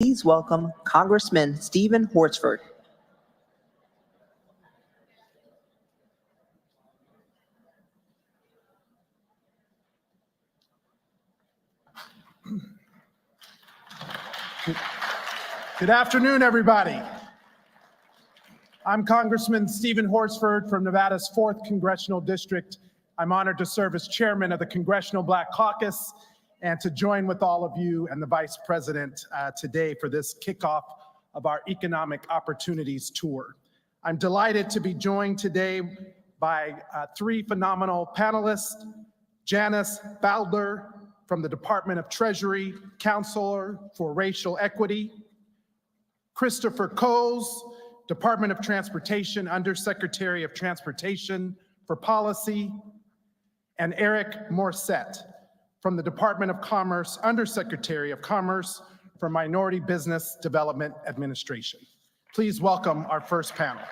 Please welcome Congressman Stephen Horsford. Good afternoon, everybody. I'm Congressman Stephen Horsford from Nevada's 4th Congressional District. I'm honored to serve as chairman of the Congressional Black Caucus and to join with all of you and the Vice President today for this kickoff of our Economic Opportunities Tour. I'm delighted to be joined today by 3 phenomenal panelists: Janice Bowdler from the Department of Treasury, Counselor for Racial Equity; Christopher Coles, Department of Transportation, Undersecretary of Transportation for Policy; and Eric Morissette from the Department of Commerce, Undersecretary of Commerce for Minority Business Development Administration. Please welcome our first panel.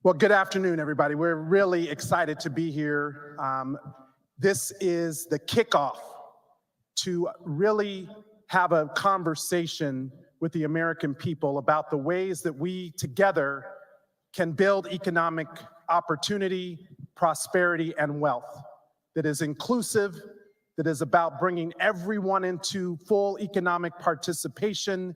Well, good afternoon, everybody. We're really excited to be here. This is the kickoff to really have a conversation with the American people about the ways that we together can build economic opportunity, prosperity, and wealth that is inclusive, that is about bringing everyone into full economic participation,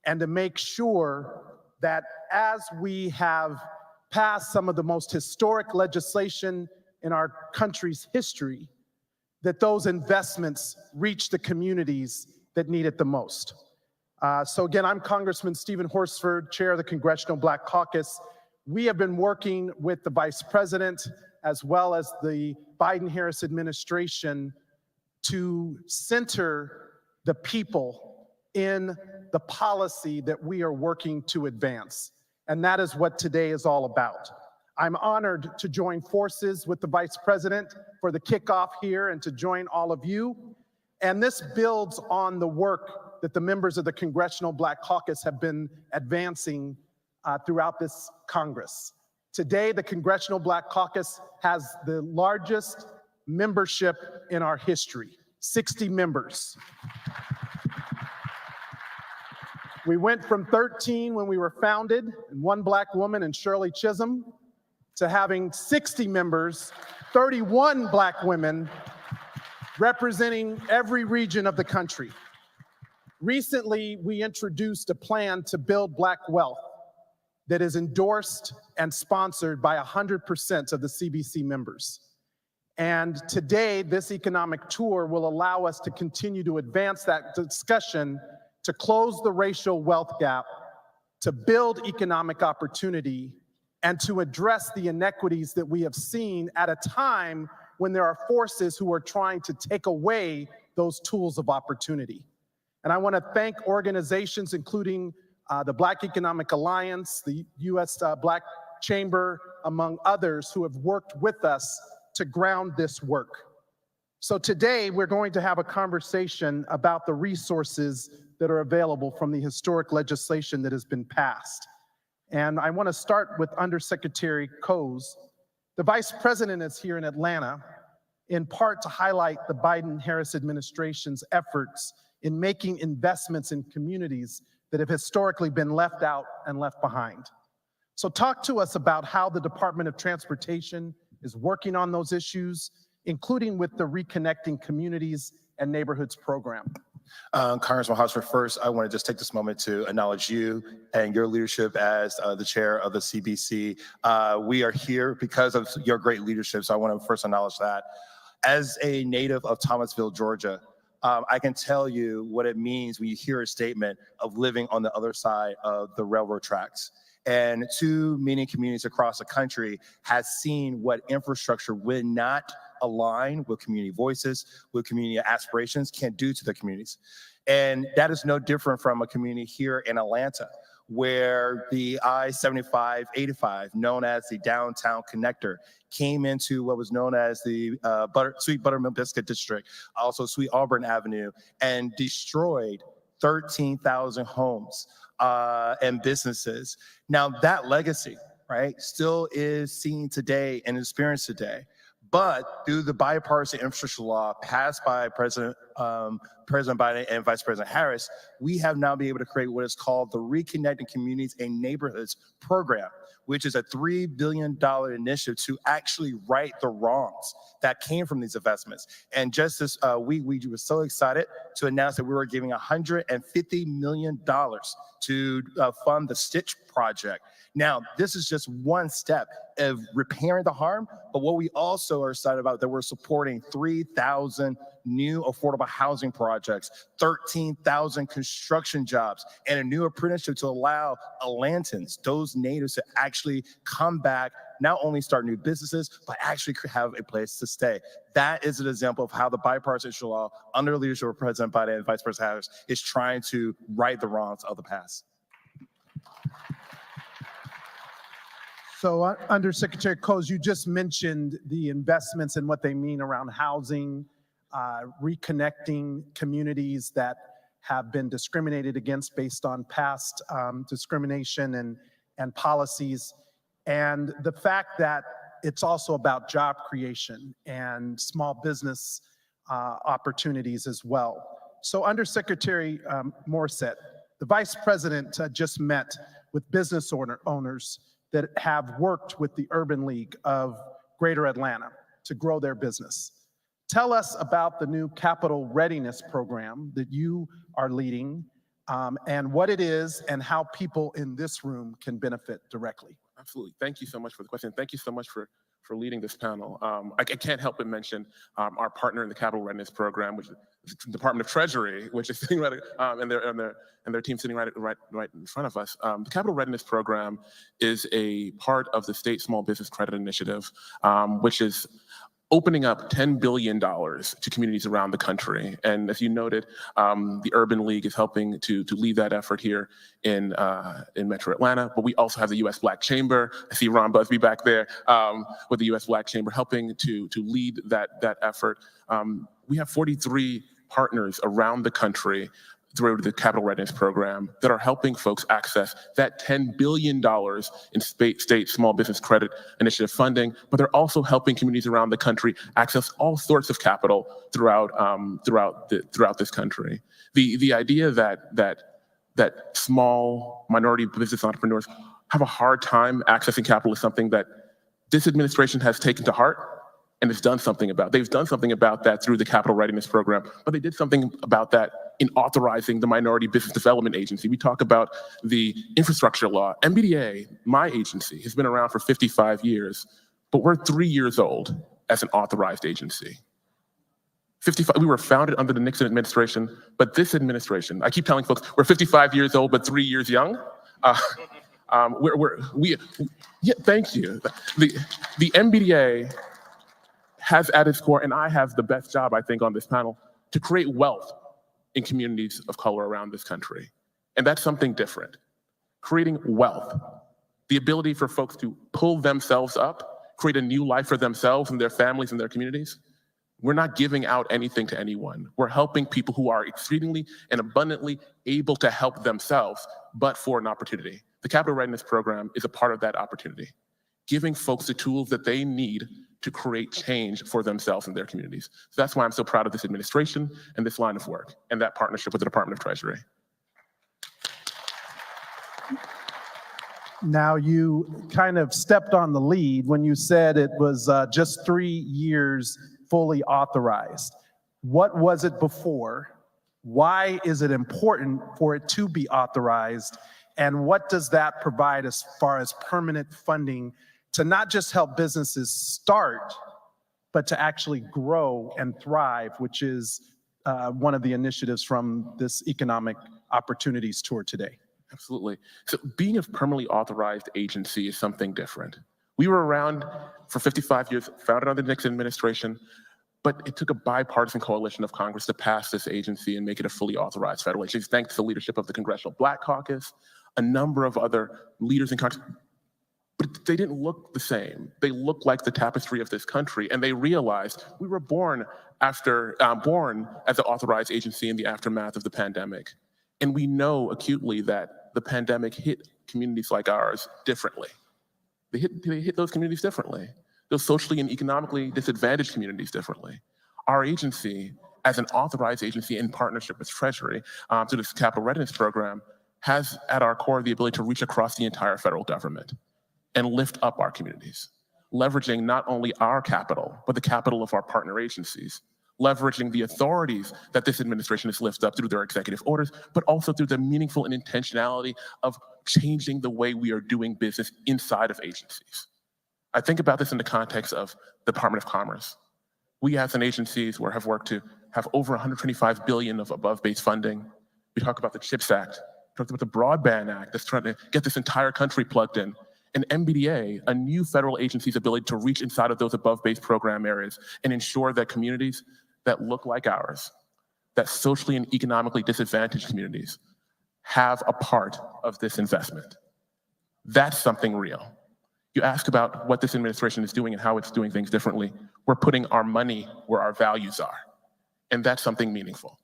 and to make sure that as we have passed some of the most historic legislation in our country's history, that those investments reach the communities that need it the most. So again, I'm Congressman Stephen Horsford, Chair of the Congressional Black Caucus. We have been working with the Vice President as well as the Biden-Harris administration to center the people in the policy that we are working to advance. And that is what today is all about. I'm honored to join forces with the Vice President for the kickoff here and to join all of you. And this builds on the work that the members of the Congressional Black Caucus have been advancing throughout this Congress. Today, the Congressional Black Caucus has the largest membership in our history, 60 members. We went from 13 when we were founded, and 1 black woman and Shirley Chisholm, to having 60 members, 31 black women, representing every region of the country. Recently, we introduced a plan to build black wealth that is endorsed and sponsored by 100% of the CBC members. And today, this economic tour will allow us to continue to advance that discussion to close the racial wealth gap, to build economic opportunity, and to address the inequities that we have seen at a time when there are forces who are trying to take away those tools of opportunity. And I want to thank organizations including the Black Economic Alliance, the U.S. Black Chamber, among others, who have worked with us to ground this work. So today, we're going to have a conversation about the resources that are available from the historic legislation that has been passed. And I want to start with Undersecretary Coles. The Vice President is here in Atlanta, in part to highlight the Biden-Harris administration's efforts in making investments in communities that have historically been left out and left behind. So talk to us about how the Department of Transportation is working on those issues, including with the Reconnecting Communities and Neighborhoods program. Congressman Horsford, first, I want to just take this moment to acknowledge you and your leadership as the chair of the CBC. We are here because of your great leadership, so I want to first acknowledge that. As a native of Thomasville, Georgia, I can tell you what it means when you hear a statement of living on the other side of the railroad tracks. And too many communities across the country has seen what infrastructure would not align with community voices, with community aspirations, can do to the communities. And that is no different from a community here in Atlanta, where the I-75-85, known as the Downtown Connector, came into what was known as the Sweet Buttermilk Biscuit District, also Sweet Auburn Avenue, and destroyed 13,000 homes and businesses. Now that legacy, right, still is seen today and experienced today. But through the bipartisan infrastructure law passed by President Biden and Vice President Harris, we have now been able to create what is called the Reconnecting Communities and Neighborhoods program, which is a $3 billion initiative to actually right the wrongs that came from these investments. And just this week, we were so excited to announce that we were giving $150 million to fund the Stitch project. Now, this is just one step of repairing the harm, but what we also are excited about that we're supporting 3,000 new affordable housing projects, 13,000 construction jobs, and a new apprenticeship to allow Atlantans, those natives, to actually come back, not only start new businesses, but actually have a place to stay. That is an example of how the bipartisan infrastructure law, under the leadership of President Biden and Vice President Harris, is trying to right the wrongs of the past. So Undersecretary Coase, you just mentioned the investments and what they mean around housing, reconnecting communities that have been discriminated against based on past discrimination and policies, and the fact that it's also about job creation and small business opportunities as well. So Undersecretary Morissette, the Vice President just met with business owners that have worked with the Urban League of Greater Atlanta to grow their business. Tell us about the new Capital Readiness Program that you are leading, and what it is and how people in this room can benefit directly. Absolutely. Thank you so much for the question. Thank you so much for leading this panel. I can't help but mention our partner in the Capital Readiness Program, which is the Department of Treasury, which is sitting right, and their team sitting right in front of us. The Capital Readiness Program is a part of the State Small Business Credit Initiative, which is opening up $10 billion to communities around the country. And as you noted, the Urban League is helping to lead that effort here in Metro Atlanta. But we also have the U.S. Black Chamber. I see Ron Busby back there with the U.S. Black Chamber helping to lead that effort. We have 43 partners around the country through the Capital Readiness Program that are helping folks access that $10 billion in state small business credit initiative funding, but they're also helping communities around the country access all sorts of capital throughout this country. The idea that small minority business entrepreneurs have a hard time accessing capital is something that this administration has taken to heart and has done something about. They've done something about that through the Capital Readiness Program, but they did something about that in authorizing the Minority Business Development Agency. We talk about the infrastructure law. MBDA, my agency, has been around for 55 years, but we're 3 years old as an authorized agency. 55, we were founded under the Nixon administration, but this administration, I keep telling folks, we're 55 years old, but 3 years young. Yeah, thank you. The MBDA has at its core, and I have the best job, I think, on this panel, to create wealth in communities of color around this country. And that's something different. Creating wealth, the ability for folks to pull themselves up, create a new life for themselves and their families and their communities. We're not giving out anything to anyone. We're helping people who are exceedingly and abundantly able to help themselves, but for an opportunity. The Capital Readiness Program is a part of that opportunity, giving folks the tools that they need to create change for themselves and their communities. So that's why I'm so proud of this administration and this line of work and that partnership with the Department of Treasury. Now, you kind of stepped on the lead when you said it was just 3 years fully authorized. What was it before? Why is it important for it to be authorized? And what does that provide as far as permanent funding to not just help businesses start, but to actually grow and thrive, which is one of the initiatives from this Economic Opportunities Tour today? Absolutely. So being a permanently authorized agency is something different. We were around for 55 years, founded under the Nixon administration, but it took a bipartisan coalition of Congress to pass this agency and make it a fully authorized federal agency, thanks to the leadership of the Congressional Black Caucus, a number of other leaders in Congress. But they didn't look the same. They looked like the tapestry of this country, and they realized we were born as an authorized agency in the aftermath of the pandemic. And we know acutely that the pandemic hit communities like ours differently. They hit those communities differently, those socially and economically disadvantaged communities differently. Our agency, as an authorized agency in partnership with Treasury through this capital readiness program, has at our core the ability to reach across the entire federal government and lift up our communities, leveraging not only our capital, but the capital of our partner agencies, leveraging the authorities that this administration has lifted up through their executive orders, but also through the meaningful and intentionality of changing the way we are doing business inside of agencies. I think about this in the context of the Department of Commerce. We as an agencies have worked to have over $125 billion of above base funding. We talk about the CHIPS Act, we talked about the Broadband Act that's trying to get this entire country plugged in. And MBDA, a new federal agency's ability to reach inside of those above base program areas and ensure that communities that look like ours, that socially and economically disadvantaged communities, have a part of this investment. That's something real. You ask about what this administration is doing and how it's doing things differently. We're putting our money where our values are, and that's something meaningful.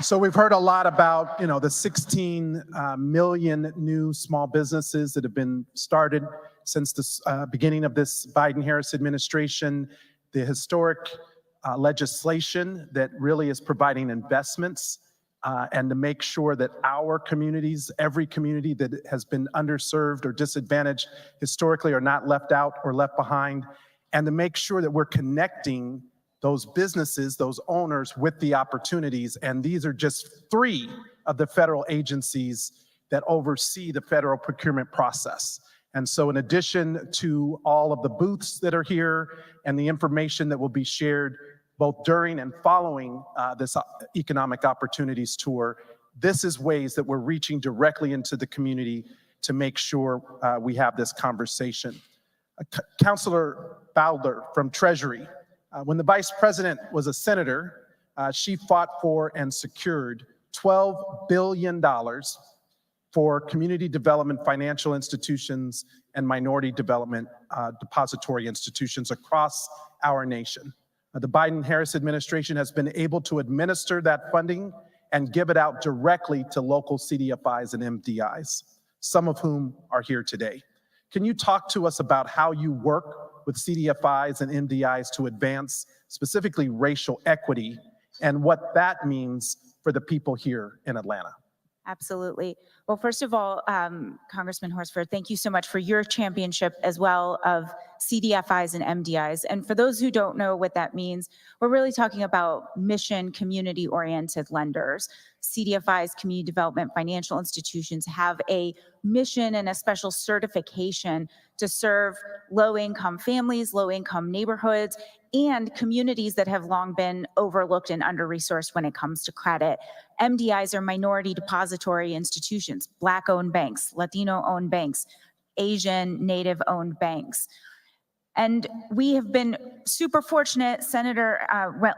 So we've heard a lot about, the 16 million new small businesses that have been started since the beginning of this Biden-Harris administration, the historic legislation that really is providing investments and to make sure that our communities, every community that has been underserved or disadvantaged historically, are not left out or left behind, and to make sure that we're connecting those businesses, those owners, with the opportunities. And these are just 3 of the federal agencies that oversee the federal procurement process. And so in addition to all of the booths that are here and the information that will be shared both during and following this Economic Opportunities Tour, this is ways that we're reaching directly into the community to make sure we have this conversation. Councilor Bowdler from Treasury, when the Vice President was a senator, she fought for and secured $12 billion for community development financial institutions and minority development depository institutions across our nation. The Biden-Harris administration has been able to administer that funding and give it out directly to local CDFIs and MDIs, some of whom are here today. Can you talk to us about how you work with CDFIs and MDIs to advance specifically racial equity and what that means for the people here in Atlanta? Absolutely. Well, first of all, Congressman Horsford, thank you so much for your championship as well of CDFIs and MDIs. And for those who don't know what that means, we're really talking about mission community-oriented lenders. CDFIs, community development financial institutions, have a mission and a special certification to serve low-income families, low-income neighborhoods, and communities that have long been overlooked and under-resourced when it comes to credit. MDIs are minority depository institutions, Black-owned banks, Latino-owned banks, Asian, Native-owned banks. And we have been super fortunate. Senator,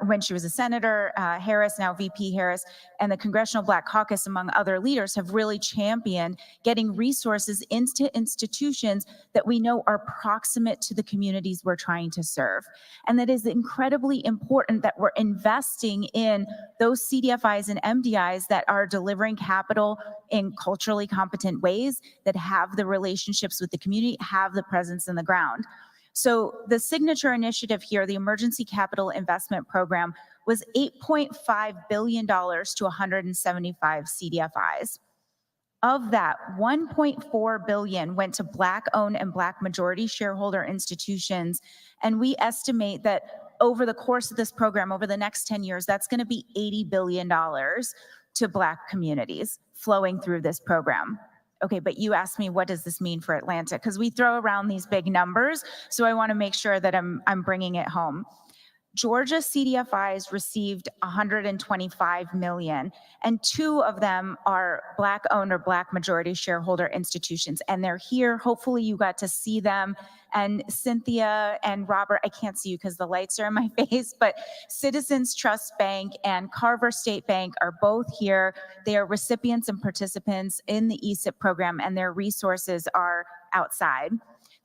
when she was a senator, Harris, now VP Harris, and the Congressional Black Caucus, among other leaders, have really championed getting resources into institutions that we know are proximate to the communities we're trying to serve. And that is incredibly important that we're investing in those CDFIs and MDIs that are delivering capital in culturally competent ways, that have the relationships with the community, have the presence in the ground. So the signature initiative here, the Emergency Capital Investment Program, was $8.5 billion to 175 CDFIs. Of that, $1.4 billion went to Black-owned and Black majority shareholder institutions. And we estimate that over the course of this program, over the next 10 years, that's going to be $80 billion to Black communities flowing through this program. Okay, but you asked me, what does this mean for Atlanta? Because we throw around these big numbers, so I want to make sure that I'm bringing it home. Georgia CDFIs received $125 million, and 2 of them are Black-owned or Black majority shareholder institutions, and they're here. Hopefully you got to see them. And Cynthia and Robert, I can't see you because the lights are in my face, but Citizens Trust Bank and Carver State Bank are both here. They are recipients and participants in the ESIP program, and their resources are outside.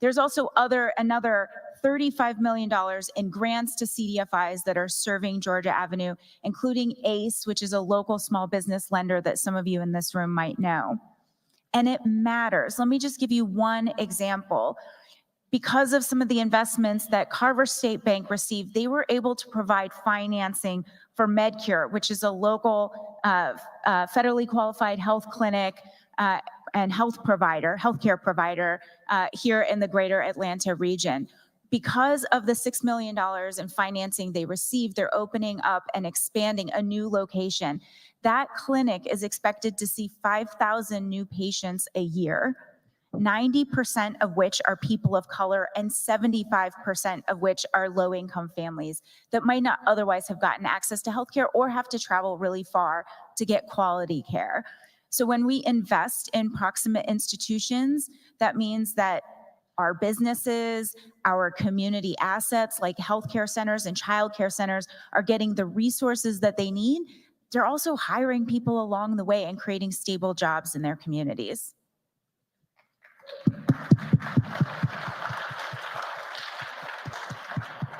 There's also another $35 million in grants to CDFIs that are serving Georgia Avenue, including ACE, which is a local small business lender that some of you in this room might know. And it matters. Let me just give you one example. Because of some of the investments that Carver State Bank received, they were able to provide financing for MedCure, which is a local federally qualified health clinic and healthcare provider here in the greater Atlanta region. Because of the $6 million in financing they received, they're opening up and expanding a new location. That clinic is expected to see 5,000 new patients a year, 90% of which are people of color and 75% of which are low-income families that might not otherwise have gotten access to healthcare or have to travel really far to get quality care. So when we invest in proximate institutions, that means that our businesses, our community assets like healthcare centers and childcare centers are getting the resources that they need. They're also hiring people along the way and creating stable jobs in their communities.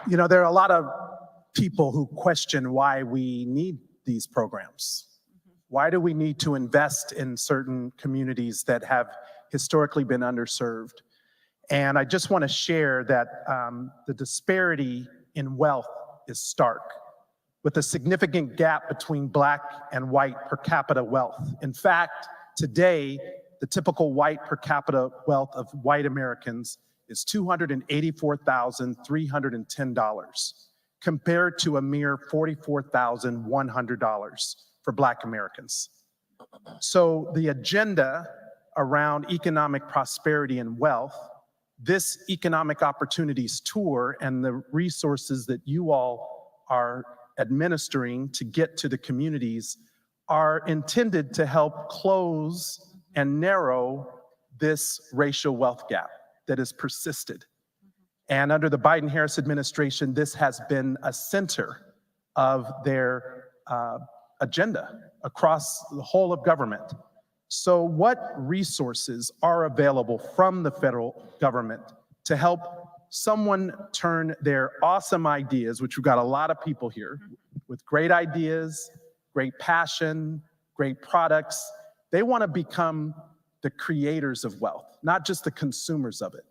You know, there are a lot of people who question why we need these programs. Why do we need to invest in certain communities that have historically been underserved? And I just want to share that the disparity in wealth is stark, with a significant gap between Black and white per capita wealth. In fact, today, the typical white per capita wealth of white Americans is $284,310, compared to a mere $44,100 for Black Americans. So the agenda around economic prosperity and wealth, this Economic Opportunities Tour and the resources that you all are administering to get to the communities are intended to help close and narrow this racial wealth gap that has persisted. And under the Biden-Harris administration, this has been a center of their agenda across the whole of government. So what resources are available from the federal government to help someone turn their awesome ideas, which we've got a lot of people here with great ideas, great passion, great products. They want to become the creators of wealth, not just the consumers of it.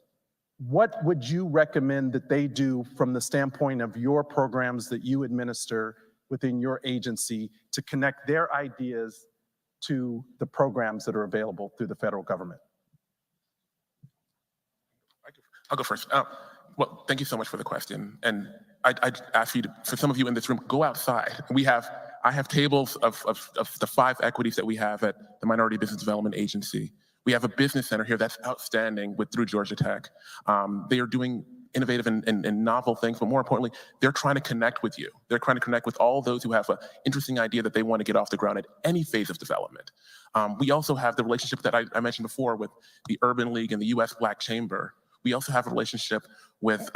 What would you recommend that they do from the standpoint of your programs that you administer within your agency to connect their ideas to the programs that are available through the federal government? I'll go first. Well, thank you so much for the question. And I'd ask you to, for some of you in this room, go outside. I have tables of the 5 equities that we have at the Minority Business Development Agency. We have a business center here that's outstanding through Georgia Tech. They are doing innovative and novel things, but more importantly, they're trying to connect with you. They're trying to connect with all those who have an interesting idea that they want to get off the ground at any phase of development. We also have the relationship that I mentioned before with the Urban League and the U.S. Black Chamber. We also have a relationship with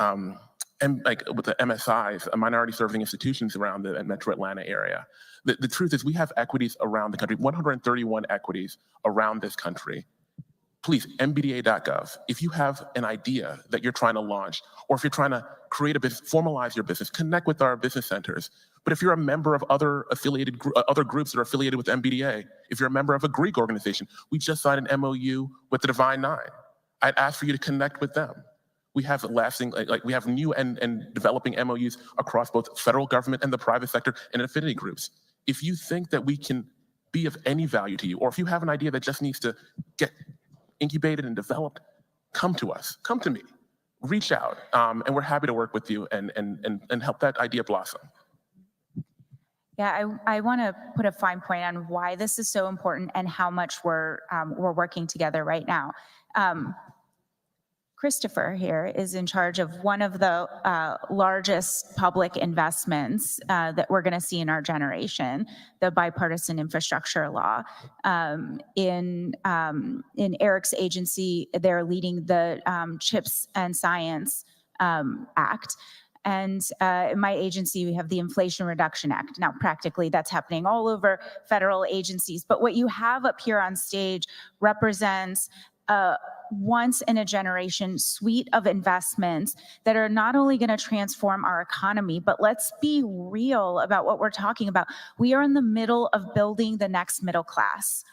with the MSIs, minority serving institutions around the Metro Atlanta area. The truth is we have equities around the country, 131 equities around this country. Please, mbda.gov. If you have an idea that you're trying to launch, or if you're trying to create a business, formalize your business, connect with our business centers. But if you're a member of other groups that are affiliated with MBDA, if you're a member of a Greek organization, we just signed an MOU with the Divine Nine. I'd ask for you to connect with them. We have lasting, we have new and developing MOUs across both federal government and the private sector and affinity groups. If you think that we can be of any value to you, or if you have an idea that just needs to get incubated and developed, come to us, come to me, reach out, and we're happy to work with you and help that idea blossom. Yeah, I want to put a fine point on why this is so important and how much we're working together right now. Christopher here is in charge of one of the largest public investments that we're going to see in our generation, the bipartisan infrastructure law. In Eric's agency, they're leading the CHIPS and Science Act. And in my agency, we have the Inflation Reduction Act. Now, practically, that's happening all over federal agencies. But what you have up here on stage represents once in a generation suite of investments that are not only going to transform our economy, but let's be real about what we're talking about. We are in the middle of building the next middle class.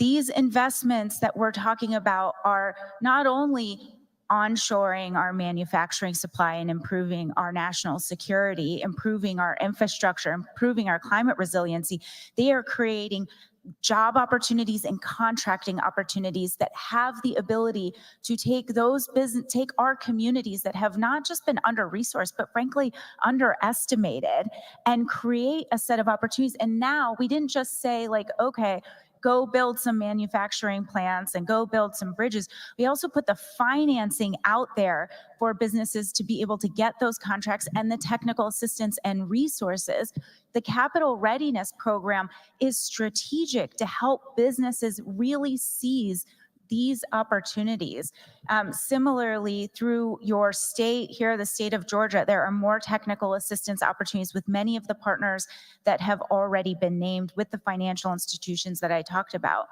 These investments that we're talking about are not only onshoring our manufacturing supply and improving our national security, improving our infrastructure, improving our climate resiliency, they are creating job opportunities and contracting opportunities that have the ability to take our communities that have not just been under-resourced, but frankly underestimated, and create a set of opportunities. And now we didn't just say like, okay, go build some manufacturing plants and go build some bridges. We also put the financing out there for businesses to be able to get those contracts and the technical assistance and resources. The Capital Readiness Program is strategic to help businesses really seize these opportunities. Similarly, through your state here, the state of Georgia, there are more technical assistance opportunities with many of the partners that have already been named with the financial institutions that I talked about.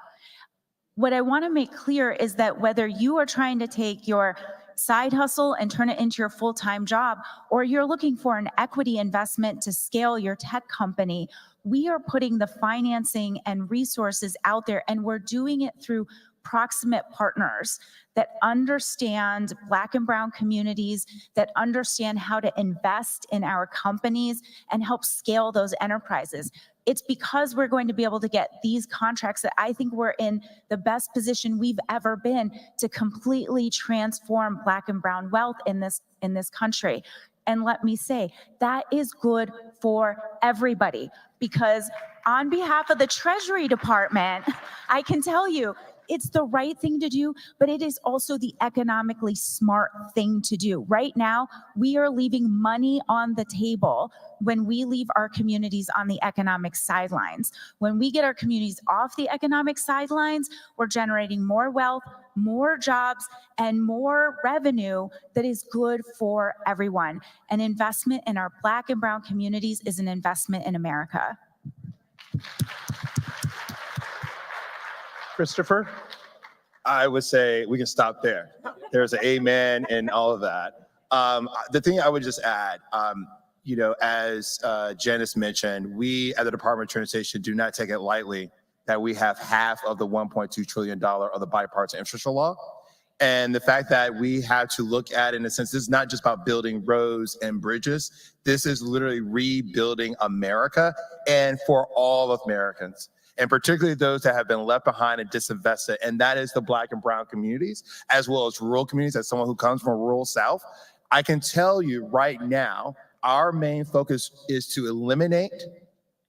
What I want to make clear is that whether you are trying to take your side hustle and turn it into your full-time job, or you're looking for an equity investment to scale your tech company, we are putting the financing and resources out there, and we're doing it through proximate partners that understand Black and brown communities, that understand how to invest in our companies and help scale those enterprises. It's because we're going to be able to get these contracts that I think we're in the best position we've ever been to completely transform Black and brown wealth in this country. And let me say, that is good for everybody, because on behalf of the Treasury Department, I can tell you, it's the right thing to do, but it is also the economically smart thing to do. Right now, we are leaving money on the table when we leave our communities on the economic sidelines. When we get our communities off the economic sidelines, we're generating more wealth, more jobs, and more revenue that is good for everyone. An investment in our Black and brown communities is an investment in America. Christopher? I would say we can stop there. There's an amen and all of that. The thing I would just add, as Janice mentioned, we at the Department of Transportation do not take it lightly that we have half of the $1.2 trillion of the bipartisan infrastructure law. And the fact that we have to look at, in a sense, this is not just about building roads and bridges. This is literally rebuilding America, and for all of Americans, and particularly those that have been left behind and disinvested, and that is the Black and brown communities, as well as rural communities. As someone who comes from a rural South, I can tell you right now, our main focus is to eliminate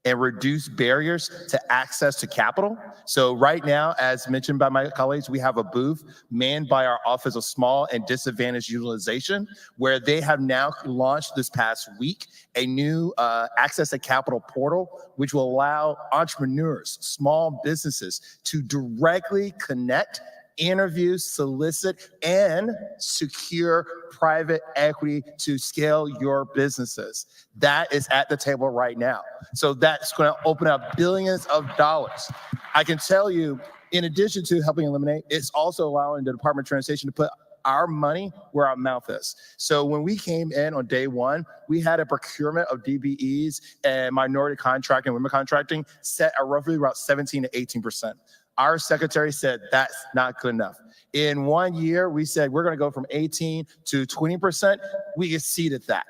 and reduce barriers to access to capital. So right now, as mentioned by my colleagues, we have a booth manned by our Office of Small and Disadvantaged Utilization, where they have now launched this past week a new access to capital portal, which will allow entrepreneurs, small businesses to directly connect, interview, solicit, and secure private equity to scale your businesses. That is at the table right now. So that's going to open up billions of dollars. I can tell you, in addition to helping eliminate, it's also allowing the Department of Transportation to put our money where our mouth is. So when we came in on day one, we had a procurement of DBEs and minority contracting and women contracting set at roughly about 17 to 18%. Our secretary said that's not good enough. In 1 year, we said we're going to go from 18 to 20%. We exceeded that.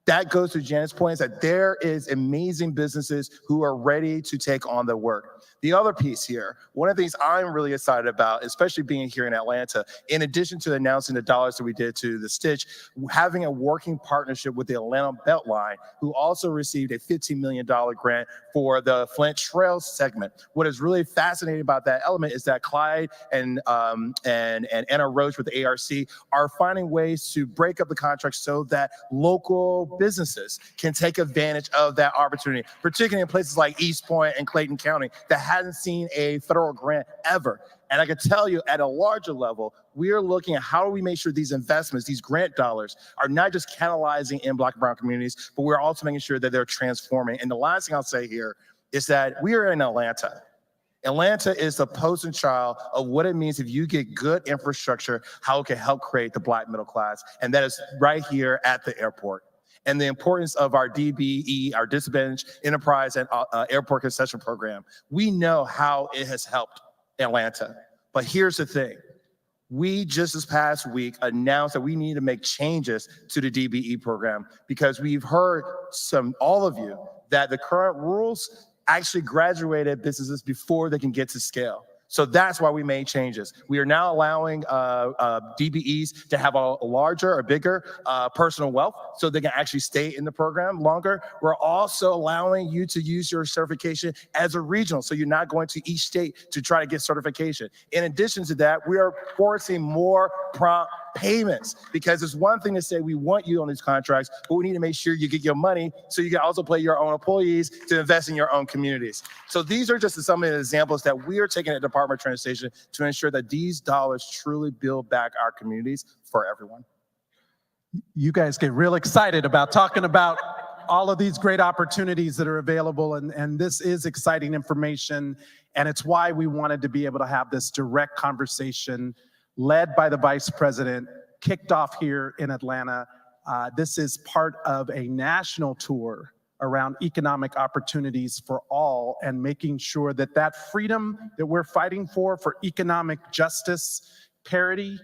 That goes to Janet's point, is that there is amazing businesses who are ready to take on the work. The other piece here, one of the things I'm really excited about, especially being here in Atlanta, in addition to announcing the dollars that we did to the Stitch, having a working partnership with the Atlanta Beltline, who also received a $15 million grant for the Flint Trail segment. What is really fascinating about that element is that Clyde and Anna Roach with the ARC are finding ways to break up the contract so that local businesses can take advantage of that opportunity, particularly in places like East Point and Clayton County that hadn't seen a federal grant ever. And I can tell you, at a larger level, we are looking at how do we make sure these investments, these grant dollars, are not just catalyzing in Black and brown communities, but we're also making sure that they're transforming. And the last thing I'll say here is that we are in Atlanta. Atlanta is the poster child of what it means if you get good infrastructure, how it can help create the Black middle class. And that is right here at the airport. And the importance of our DBE, our Disadvantaged Enterprise and Airport Concession Program. We know how it has helped Atlanta. But here's the thing. We just this past week announced that we need to make changes to the DBE program because we've heard all of you, that the current rules actually graduated businesses before they can get to scale. So that's why we made changes. We are now allowing DBEs to have a larger or bigger personal wealth so they can actually stay in the program longer. We're also allowing you to use your certification as a regional, so you're not going to each state to try to get certification. In addition to that, we are forcing more prompt payments because it's one thing to say we want you on these contracts, but we need to make sure you get your money so you can also pay your own employees to invest in your own communities. So these are just some of the examples that we are taking at the Department of Transportation to ensure that these dollars truly build back our communities for everyone. You guys get real excited about talking about all of these great opportunities that are available, and this is exciting information, and it's why we wanted to be able to have this direct conversation led by the Vice President, kicked off here in Atlanta. This is part of a national tour around economic opportunities for all and making sure that that freedom that we're fighting for economic justice, parity,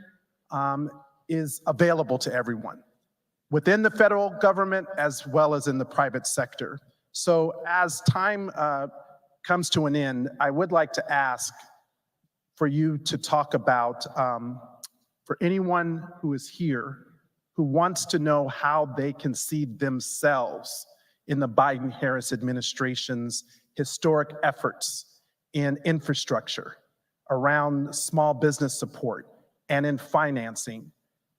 is available to everyone within the federal government as well as in the private sector. So as time comes to an end, I would like to ask for you to talk about, for anyone who is here who wants to know how they can see themselves in the Biden-Harris administration's historic efforts in infrastructure, around small business support, and in financing.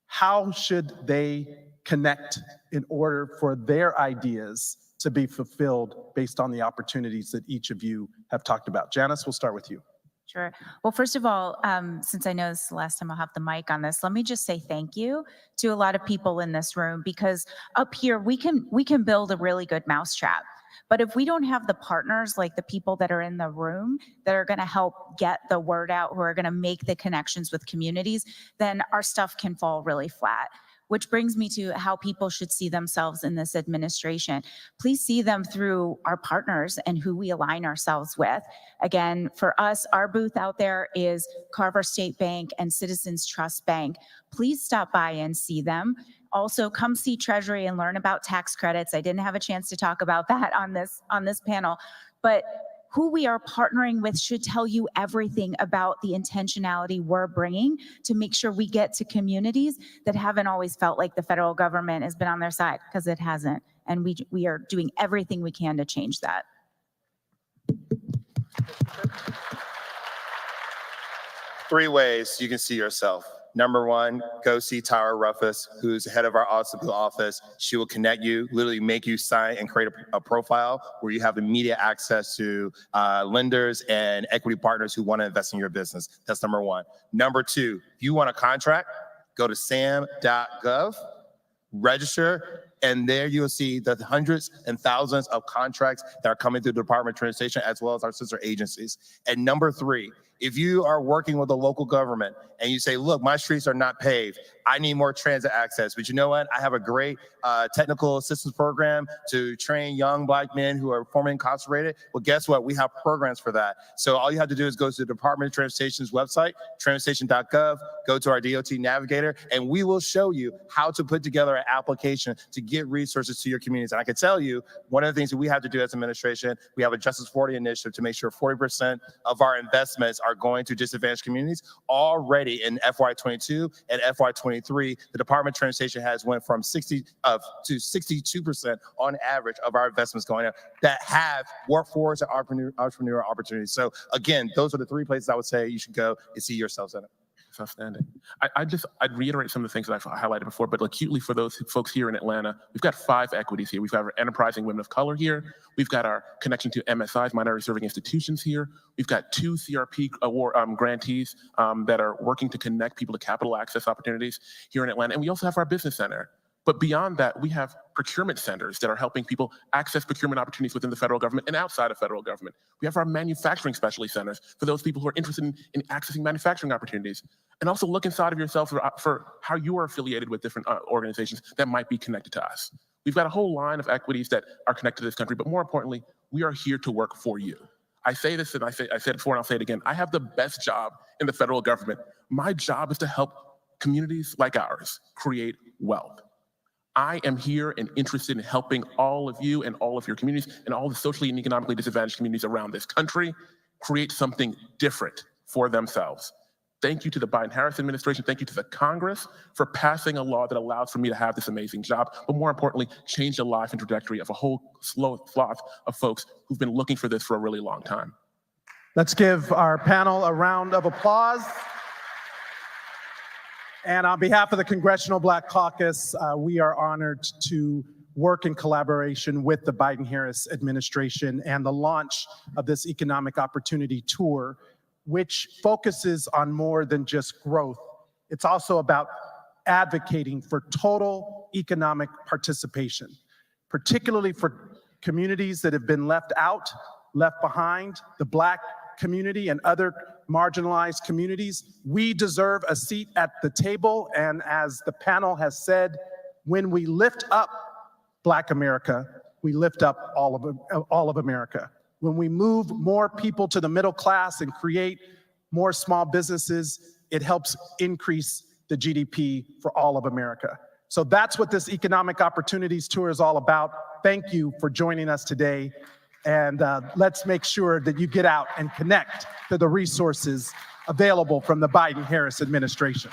How should they connect in order for their ideas to be fulfilled based on the opportunities that each of you have talked about? Janice, we'll start with you. Sure. Well, first of all, since I know this is the last time I'll have the mic on this, let me just say thank you to a lot of people in this room, because up here we can build a really good mousetrap. But if we don't have the partners like the people that are in the room that are going to help get the word out, who are going to make the connections with communities, then our stuff can fall really flat. Which brings me to how people should see themselves in this administration. Please see them through our partners and who we align ourselves with. Again, for us, our booth out there is Carver State Bank and Citizens Trust Bank. Please stop by and see them. Also, come see Treasury and learn about tax credits. I didn't have a chance to talk about that on this panel, but who we are partnering with should tell you everything about the intentionality we're bringing to make sure we get to communities that haven't always felt like the federal government has been on their side, because it hasn't. And we are doing everything we can to change that. 3 ways you can see yourself. Number 1, go see Tara Ruffus, who's the head of our Automobile office. She will connect you, literally make you sign and create a profile where you have immediate access to lenders and equity partners who want to invest in your business. That's number 1. Number 2, if you want a contract, go to sam.gov, register, and there you'll see the hundreds and thousands of contracts that are coming through the Department of Transportation as well as our sister agencies. And number 3, if you are working with a local government and you say, look, my streets are not paved, I need more transit access, but you know what? I have a great technical assistance program to train young Black men who are formerly incarcerated. Well, guess what? We have programs for that. So all you have to do is go to the Department of Transportation's website, transportation.gov, go to our DOT Navigator, and we will show you how to put together an application to get resources to your communities. And I can tell you, one of the things that we have to do as administration, we have a Justice 40 initiative to make sure 40% of our investments are going to disadvantaged communities. Already in FY22 and FY23, the Department of Transportation has went from 60 to 62% on average of our investments going out that have workforce and entrepreneurial opportunities. So again, those are the 3 places I would say you should go and see yourselves in it. It's outstanding. I'd reiterate some of the things that I've highlighted before, but acutely for those folks here in Atlanta, we've got 5 equities here. We've got our enterprising women of color here. We've got our connection to MSIs, minority serving institutions here. We've got 2 CRP award grantees that are working to connect people to capital access opportunities here in Atlanta. And we also have our business center. But beyond that, we have procurement centers that are helping people access procurement opportunities within the federal government and outside of federal government. We have our manufacturing specialty centers for those people who are interested in accessing manufacturing opportunities. And also look inside of yourself for how you are affiliated with different organizations that might be connected to us. We've got a whole line of equities that are connected to this country, but more importantly, we are here to work for you. I say this and I said it before and I'll say it again. I have the best job in the federal government. My job is to help communities like ours create wealth. I am here and interested in helping all of you and all of your communities and all the socially and economically disadvantaged communities around this country create something different for themselves. Thank you to the Biden-Harris administration. Thank you to the Congress for passing a law that allows for me to have this amazing job, but more importantly, change the life and trajectory of a whole swath of folks who've been looking for this for a really long time. Let's give our panel a round of applause. And on behalf of the Congressional Black Caucus, we are honored to work in collaboration with the Biden-Harris administration and the launch of this Economic Opportunity Tour, which focuses on more than just growth. It's also about advocating for total economic participation, particularly for communities that have been left out, left behind, the Black community and other marginalized communities. We deserve a seat at the table, and as the panel has said, when we lift up Black America, we lift up all of America. When we move more people to the middle class and create more small businesses, it helps increase the GDP for all of America. So that's what this Economic Opportunities Tour is all about. Thank you for joining us today. And let's make sure that you get out and connect to the resources available from the Biden-Harris administration.